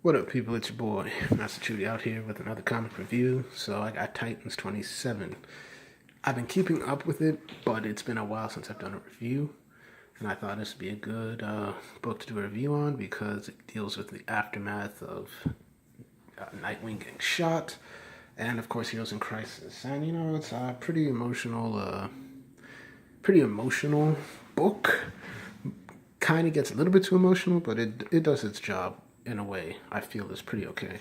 What up, people? It's your boy, Master Chudy, out here with another comic review. So I got Titans 27. I've been keeping up with it, but it's been a while since I've done a review. And I thought this would be a good book to do a review on because it deals with the aftermath of Nightwing getting shot. And, of course, Heroes in Crisis. And, it's a pretty emotional book. Kind of gets a little bit too emotional, but it does its job in a way I feel is pretty okay.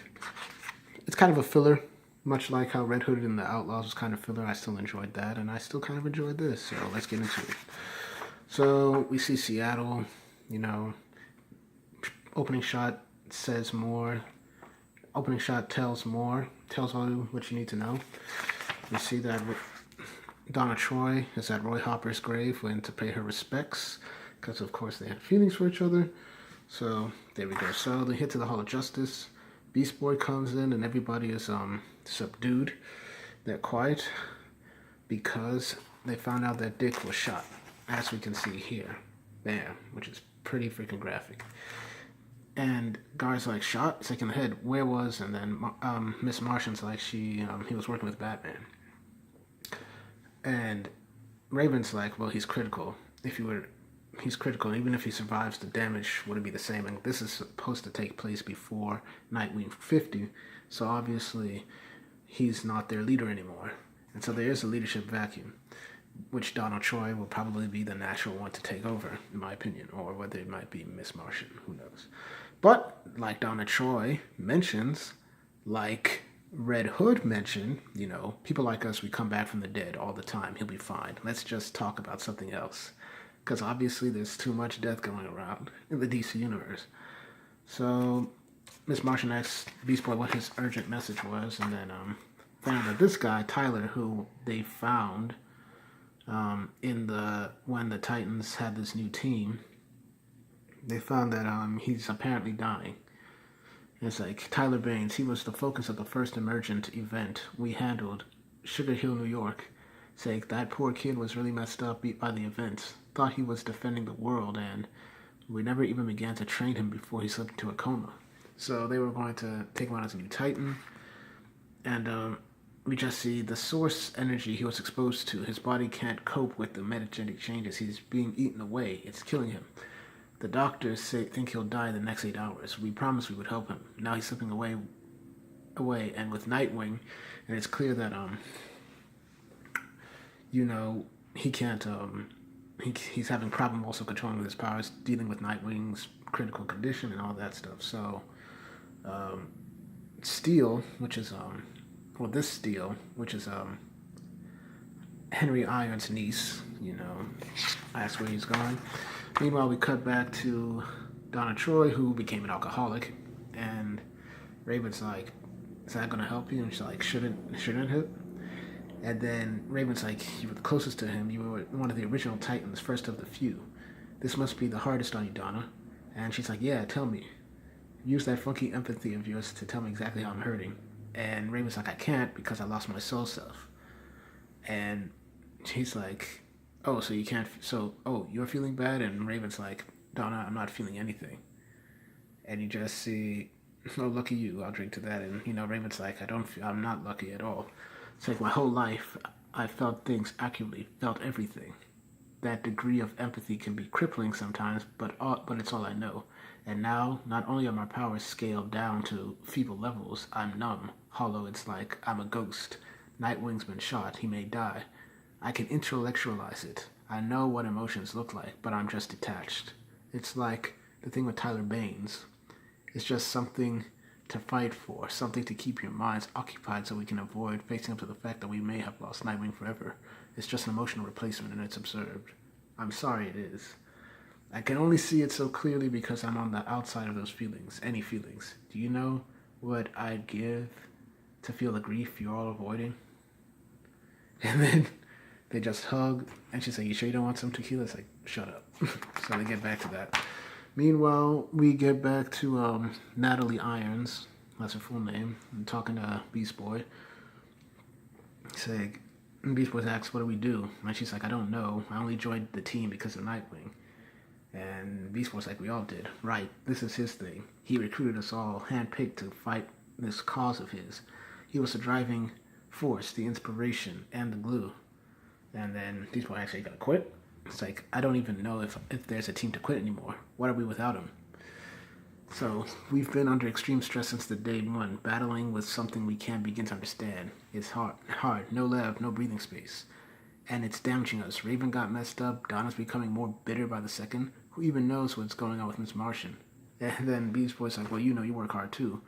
It's kind of a filler, much like how Red Hood and the Outlaws was kind of filler. I still enjoyed that, and I still kind of enjoyed this. So let's get into it. So we see Seattle, opening shot says more. Opening shot tells more, tells all you what you need to know. We see that Donna Troy is at Roy Hopper's grave went to pay her respects because, of course, they had feelings for each other. So there we go. So they hit to the Hall of Justice. Beast Boy comes in and everybody is subdued. They're quiet because they found out that Dick was shot, as we can see here. Bam, which is pretty freaking graphic. And Guard's like, shot? It's like in the head. Where was? And then Miss Martian's like, he was working with Batman. And Raven's like, well, he's critical. He's critical. Even if he survives, the damage wouldn't be the same. And this is supposed to take place before Nightwing 50. So obviously, he's not their leader anymore. And so there is a leadership vacuum, which Donna Troy will probably be the natural one to take over, in my opinion. Or whether it might be Miss Martian. Who knows? But, like Donna Troy mentions, like Red Hood mentioned, people like us, we come back from the dead all the time. He'll be fine. Let's just talk about something else. Because obviously there's too much death going around in the DC universe. So Miss Martian asked Beast Boy what his urgent message was, and then found that this guy, Tyler, who they found when the Titans had this new team, they found that he's apparently dying. It's like Tyler Baines, he was the focus of the first emergent event we handled, Sugar Hill, New York. It's like that poor kid was really messed up by the events. Thought he was defending the world, and we never even began to train him before he slipped into a coma. So they were going to take him on as a new Titan, and we just see the source energy he was exposed to. His body can't cope with the metagenic changes. He's being eaten away. It's killing him. The doctors think he'll die in the next 8 hours. We promised we would help him. Now he's slipping away, and with Nightwing, and it's clear that he can't. He's having problem also controlling his powers, dealing with Nightwing's critical condition and all that stuff. So, Steel, which is this Steel, which is Henry Iron's niece, asked where he's gone. Meanwhile, we cut back to Donna Troy, who became an alcoholic, and Raven's like, "Is that gonna help you?" And she's like, "Shouldn't it?" And then Raven's like, "You were the closest to him. You were one of the original Titans, first of the few. This must be the hardest on you, Donna." And she's like, "Yeah, tell me. Use that funky empathy of yours to tell me exactly how I'm hurting." And Raven's like, "I can't because I lost my soul self." And she's like, "Oh, so you can't, you're feeling bad?" And Raven's like, "Donna, I'm not feeling anything." And you just see, "Oh, lucky you, I'll drink to that." And, Raven's like, I'm not lucky at all. It's like my whole life, I felt things accurately, felt everything. That degree of empathy can be crippling sometimes, but it's all I know. And now, not only are my powers scaled down to feeble levels, I'm numb, hollow. It's like I'm a ghost. Nightwing's been shot. He may die. I can intellectualize it. I know what emotions look like, but I'm just detached. It's like the thing with Tyler Baines. It's just something to fight for, something to keep your minds occupied so we can avoid facing up to the fact that we may have lost Nightwing forever. It's just an emotional replacement, and it's absurd. I'm sorry it is. I can only see it so clearly because I'm on the outside of those feelings, any feelings. Do you know what I'd give to feel the grief you're all avoiding? And then they just hug, and she's like, "You sure you don't want some tequila?" It's like, "Shut up." So they get back to that. Meanwhile, we get back to Natalie Irons, that's her full name, and talking to Beast Boy. Beast Boy asks, "What do we do?" And she's like, "I don't know. I only joined the team because of Nightwing." And Beast Boy's like, we all did. Right, this is his thing. He recruited us all, handpicked to fight this cause of his. He was the driving force, the inspiration, and the glue. And then Beast Boy actually got to quit. It's like, I don't even know if there's a team to quit anymore. What are we without him? So, we've been under extreme stress since the day one, battling with something we can't begin to understand. It's hard, no lab, no breathing space. And it's damaging us. Raven got messed up, Donna's becoming more bitter by the second. Who even knows what's going on with Miss Martian? And then Beast Boy's like, well, you know, you work hard too.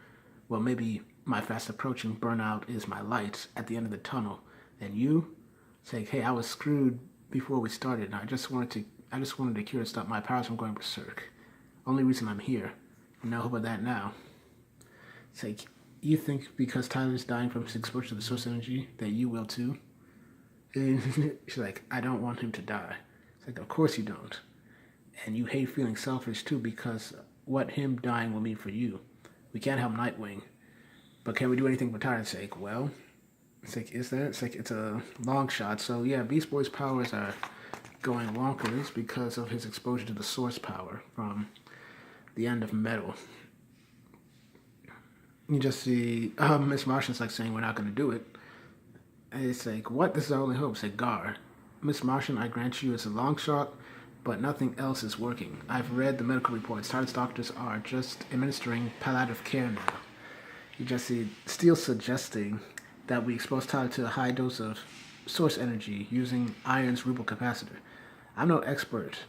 Well, maybe my fast approaching burnout is my light at the end of the tunnel. And you? It's like, hey, I was screwed before we started. I just wanted a cure to stop my powers from going berserk. Only reason I'm here. No hope of that now. It's like, you think because Tyler's dying from his exposure to the source energy that you will too? And she's like, I don't want him to die. It's like, of course you don't. And you hate feeling selfish too because what him dying will mean for you. We can't help Nightwing. But can we do anything for Tyler's sake? Well, it's like, is there? It's like, it's a long shot. So yeah, Beast Boy's powers are going wonkers because of his exposure to the source power from the end of Metal. You just see Miss Martian's like saying we're not going to do it. And it's like, what? This is our only hope. It's like, Gar, Miss Martian, I grant you it's a long shot, but nothing else is working. I've read the medical reports. Tyler's doctors are just administering palliative care now. You just see Steel suggesting that we expose Tyler to a high dose of source energy using Iron's Rubel capacitor. I'm no expert,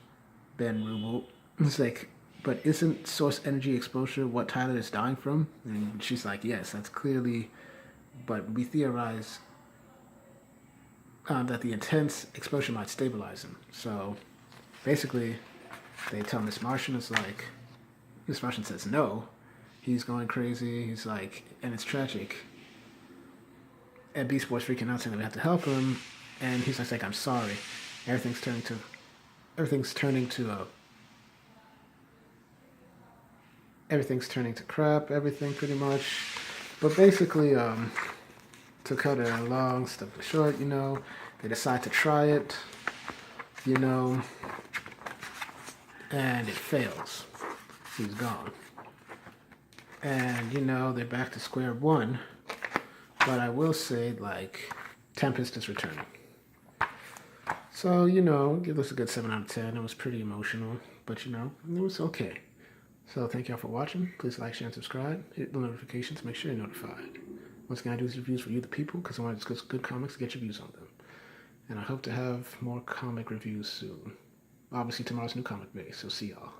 Ben Rubel. It's like, but isn't source energy exposure what Tyler is dying from? And she's like, yes, that's clearly, but we theorize that the intense exposure might stabilize him. So basically, they tell Miss Martian, it's like, Miss Martian says no. He's going crazy. He's like, and it's tragic. And Beast Boy's freaking out saying that we have to help him. And he's like, I'm sorry. Everything's turning to crap, everything pretty much. But basically, to cut a long story short, they decide to try it, and it fails. He's gone. And, they're back to square one. But I will say, Tempest is returning. So, give this a good 7 out of 10. It was pretty emotional, but, it was okay. So thank y'all for watching. Please like, share, and subscribe. Hit the notifications. Make sure you're notified. Once again, I do these reviews for you, the people, because I want to discuss good comics to get your views on them. And I hope to have more comic reviews soon. Obviously, tomorrow's New Comic Day, so see y'all.